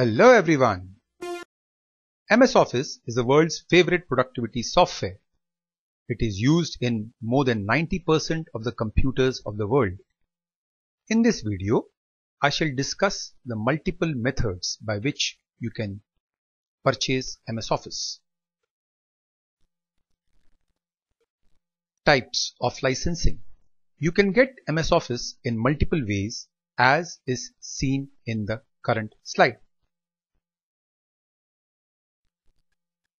Hello everyone. MS Office is the world's favorite productivity software. It is used in more than 90% of the computers of the world. In this video, I shall discuss the multiple methods by which you can purchase MS Office. Types of licensing. You can get MS Office in multiple ways as is seen in the current slide.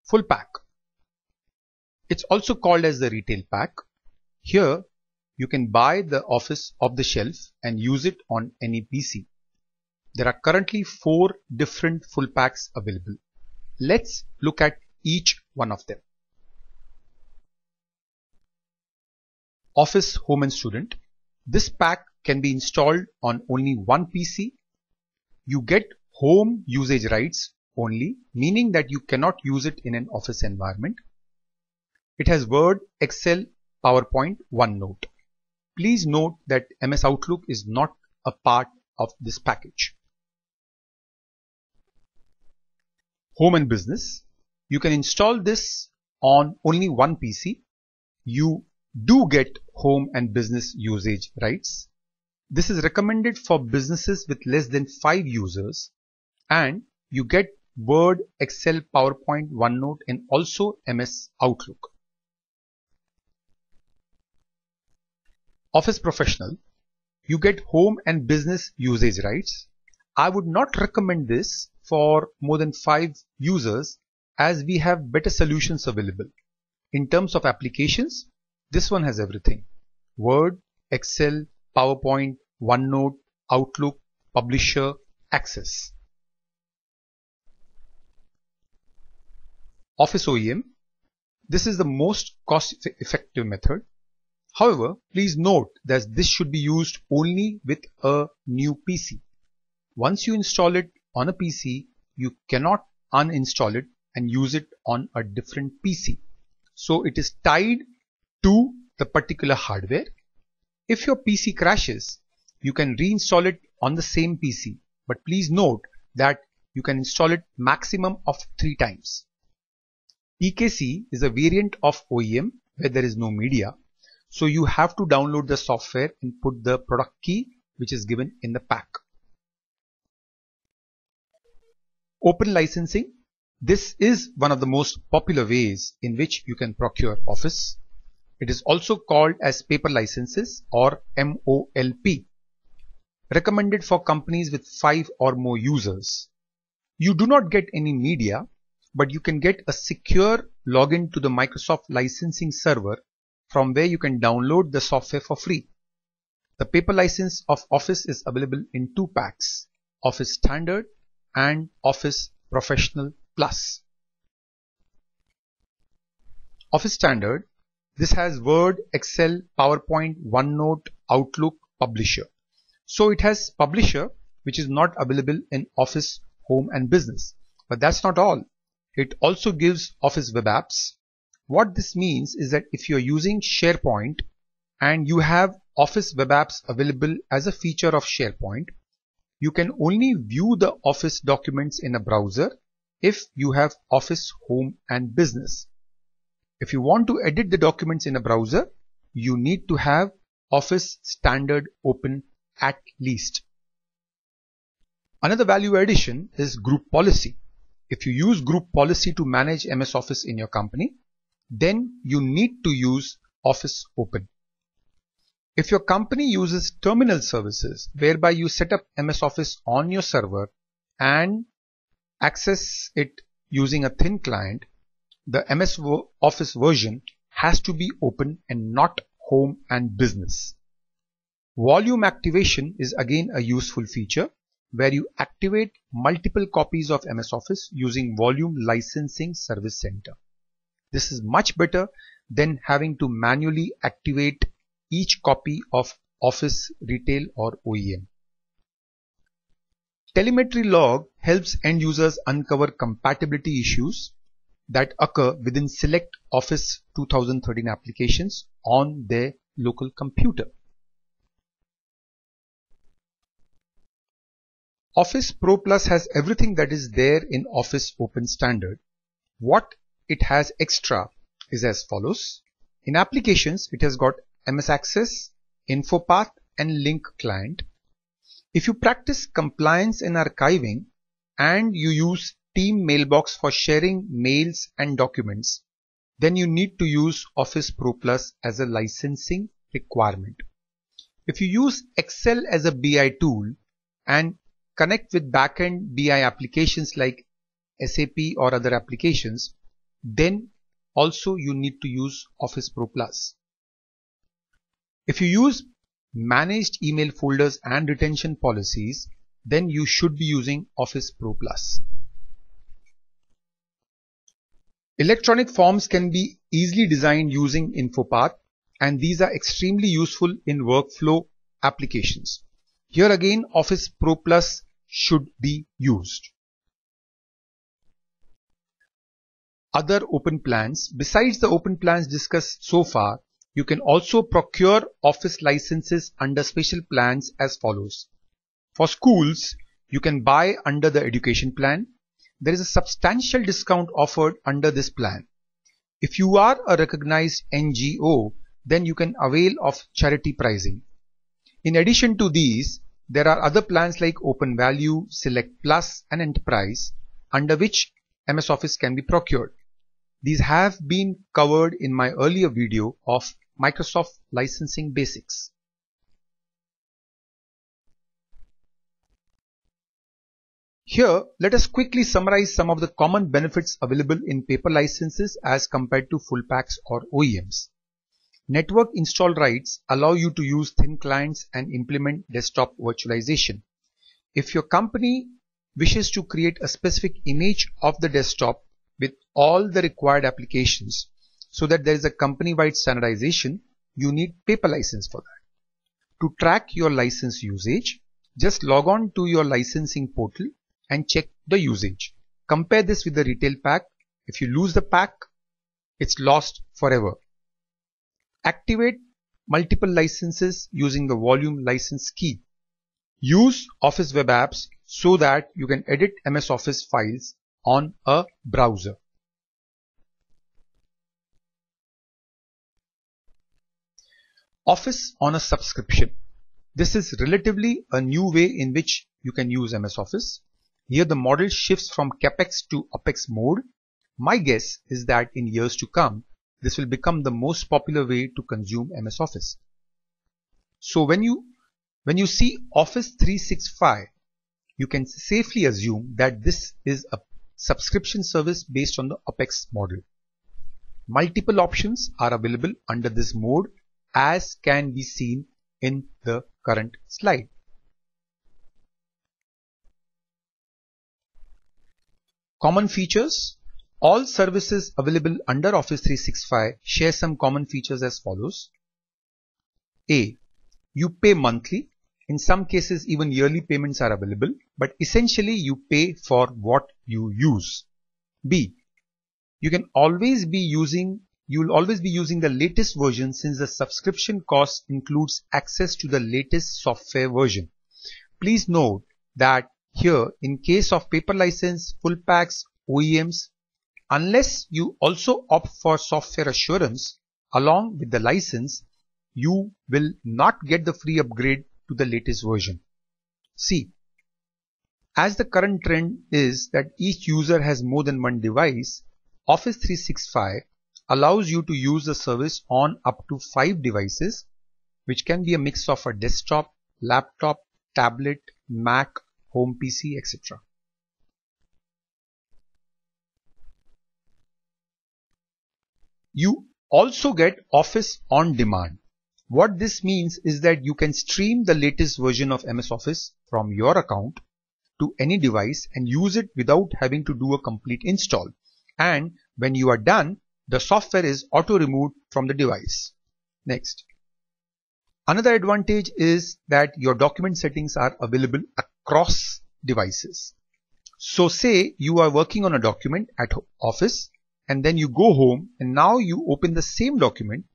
Full pack. It's also called as the retail pack. Here you can buy the Office off the shelf and use it on any PC. There are currently 4 different full packs available. Let's look at each one of them. Office Home and Student. This pack can be installed on only one PC. You get home usage rights only, meaning that you cannot use it in an office environment. It has Word, Excel, PowerPoint, OneNote. Please note that MS Outlook is not a part of this package. Home and Business. You can install this on only one PC. You do get home and business usage rights. This is recommended for businesses with less than 5 users, and you get Word, Excel, PowerPoint, OneNote and also MS Outlook. Office Professional. You get home and business usage rights. I would not recommend this for more than 5 users as we have better solutions available. In terms of applications, this one has everything. Word, Excel, PowerPoint, OneNote, Outlook, Publisher, Access. Office OEM. This is the most cost-effective method. However, please note that this should be used only with a new PC. Once you install it on a PC, you cannot uninstall it and use it on a different PC. So it is tied to the particular hardware. If your PC crashes, you can reinstall it on the same PC. But please note that you can install it maximum of 3 times. EKC is a variant of OEM where there is no media. So you have to download the software and put the product key which is given in the pack. Open licensing. This is one of the most popular ways in which you can procure Office. It is also called as paper licenses or MOLP. Recommended for companies with 5 or more users. You do not get any media, but you can get a secure login to the Microsoft licensing server from where you can download the software for free. The paper license of Office is available in 2 packs, Office Standard and Office Professional Plus. Office Standard. This has Word, Excel, PowerPoint, OneNote, Outlook, Publisher. So it has Publisher, which is not available in Office Home and Business. But that's not all. It also gives Office Web Apps. What this means is that if you're using SharePoint and you have Office Web Apps available as a feature of SharePoint, you can only view the Office documents in a browser if you have Office Home and Business. If you want to edit the documents in a browser, you need to have Office Standard open at least. Another value addition is Group Policy. If you use Group Policy to manage MS Office in your company, then you need to use Office Open. If your company uses terminal services whereby you set up MS Office on your server and access it using a thin client, the MS Office version has to be open and not home and business. Volume activation is again a useful feature where you activate multiple copies of MS Office using Volume Licensing Service Center. This is much better than having to manually activate each copy of Office Retail or OEM. Telemetry log helps end users uncover compatibility issues that occur within select Office 2013 applications on their local computer. Office Pro Plus has everything that is there in Office Open Standard. What it has extra is as follows. In applications, it has got MS Access, InfoPath and Link Client. If you practice compliance and archiving and you use Team Mailbox for sharing mails and documents, then you need to use Office Pro Plus as a licensing requirement. If you use Excel as a BI tool and connect with backend BI applications like SAP or other applications, then also you need to use Office Pro Plus. If you use managed email folders and retention policies, then you should be using Office Pro Plus. Electronic forms can be easily designed using InfoPath, and these are extremely useful in workflow applications. Here again, Office Pro Plus should be used. Other open plans. Besides the open plans discussed so far, you can also procure Office licenses under special plans as follows. For schools, you can buy under the education plan. There is a substantial discount offered under this plan. If you are a recognized NGO, then you can avail of charity pricing. In addition to these, there are other plans like Open Value, Select Plus and Enterprise, under which MS Office can be procured. These have been covered in my earlier video of Microsoft Licensing Basics. Here, let us quickly summarize some of the common benefits available in paper licenses as compared to full packs or OEMs. Network install rights allow you to use thin clients and implement desktop virtualization. If your company wishes to create a specific image of the desktop with all the required applications so that there is a company-wide standardization, you need paper license for that. To track your license usage, just log on to your licensing portal and check the usage. Compare this with the retail pack. If you lose the pack, it's lost forever. Activate multiple licenses using the volume license key. Use Office web apps so that you can edit MS Office files on a browser. Office on a subscription. This is relatively a new way in which you can use MS Office. Here the model shifts from CapEx to OpEx mode. My guess is that in years to come, this will become the most popular way to consume MS Office. So when you see Office 365, you can safely assume that this is a subscription service based on the OpEx model. Multiple options are available under this mode, as can be seen in the current slide. Common features. All services available under Office 365 share some common features as follows. A. You pay monthly. In some cases even yearly payments are available, but essentially you pay for what you use. B. You'll always be using the latest version, since the subscription cost includes access to the latest software version. Please note that here, in case of paper license, full packs, OEMs, unless you also opt for software assurance along with the license, you will not get the free upgrade to the latest version. C. As the current trend is that each user has more than one device, Office 365 allows you to use the service on up to 5 devices, which can be a mix of a desktop, laptop, tablet, Mac, home PC, etc. You also get Office on demand. What this means is that you can stream the latest version of MS Office from your account to any device and use it without having to do a complete install. And when you are done, the software is auto-removed from the device. Next. Another advantage is that your document settings are available across devices. So say you are working on a document at office and then you go home and now you open the same document.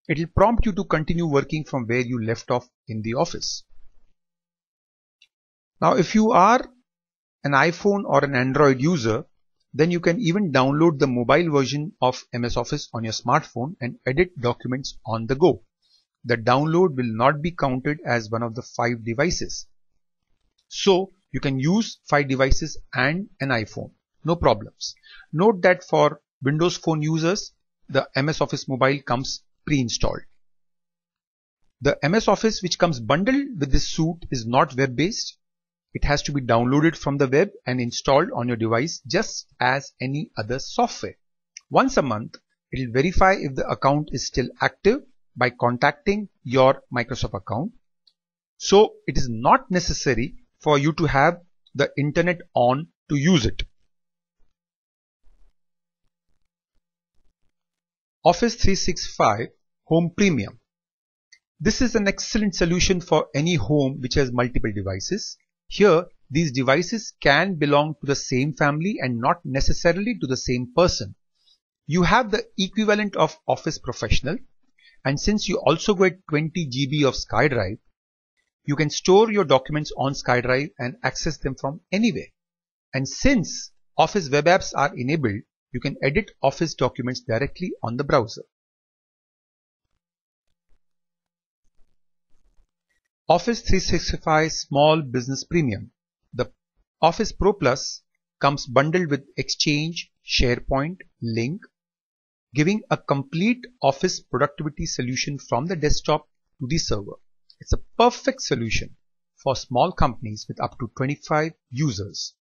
It will prompt you to continue working from where you left off in the office. Now, if you are an iPhone or an Android user, then you can even download the mobile version of MS Office on your smartphone and edit documents on the go. The download will not be counted as one of the 5 devices. So you can use 5 devices and an iPhone, no problems. Note that for Windows Phone users, the MS Office Mobile comes pre-installed. The MS Office which comes bundled with this suite is not web-based. It has to be downloaded from the web and installed on your device just as any other software. Once a month, it will verify if the account is still active by contacting your Microsoft account. So it is not necessary for you to have the internet on to use it. Office 365 Home Premium. This is an excellent solution for any home which has multiple devices. Here, these devices can belong to the same family and not necessarily to the same person. You have the equivalent of Office Professional, and since you also get 20 GB of SkyDrive, you can store your documents on SkyDrive and access them from anywhere. And since Office web apps are enabled, you can edit Office documents directly on the browser. Office 365 Small Business Premium. The Office Pro Plus comes bundled with Exchange, SharePoint, Lync, giving a complete Office productivity solution from the desktop to the server. It's a perfect solution for small companies with up to 25 users.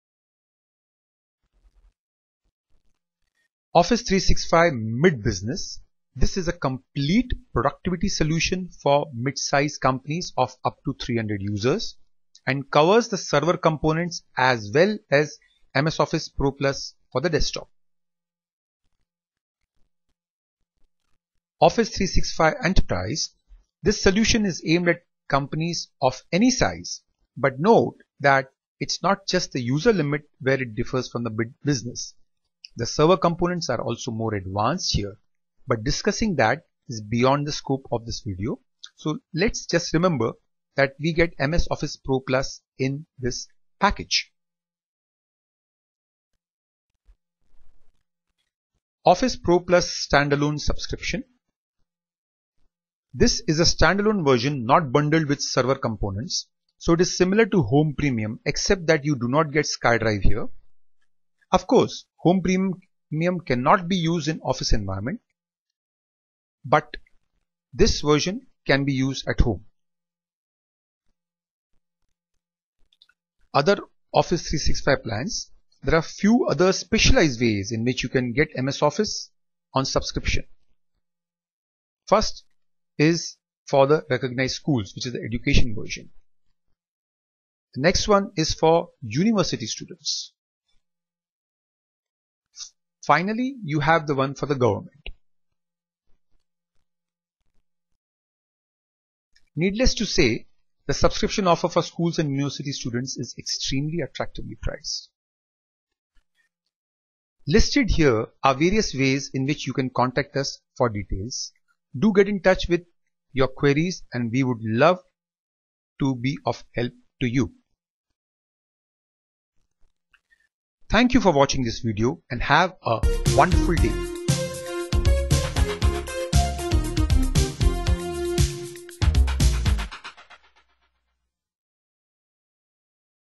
Office 365 Mid-Business. This is a complete productivity solution for mid-sized companies of up to 300 users and covers the server components as well as MS Office Pro Plus for the desktop. Office 365 Enterprise. This solution is aimed at companies of any size, but note that it's not just the user limit where it differs from the business. The server components are also more advanced here, but discussing that is beyond the scope of this video. So let's just remember that we get MS Office Pro Plus in this package. Office Pro Plus standalone subscription. This is a standalone version not bundled with server components. So it is similar to Home Premium except that you do not get SkyDrive here. Of course, Home Premium cannot be used in Office environment, but this version can be used at home. Other Office 365 plans. There are few other specialized ways in which you can get MS Office on subscription. First is for the recognized schools, which is the education version. The next one is for university students. Finally, you have the one for the government. Needless to say, the subscription offer for schools and university students is extremely attractively priced. Listed here are various ways in which you can contact us for details. Do get in touch with your queries and we would love to be of help to you. Thank you for watching this video and have a wonderful day.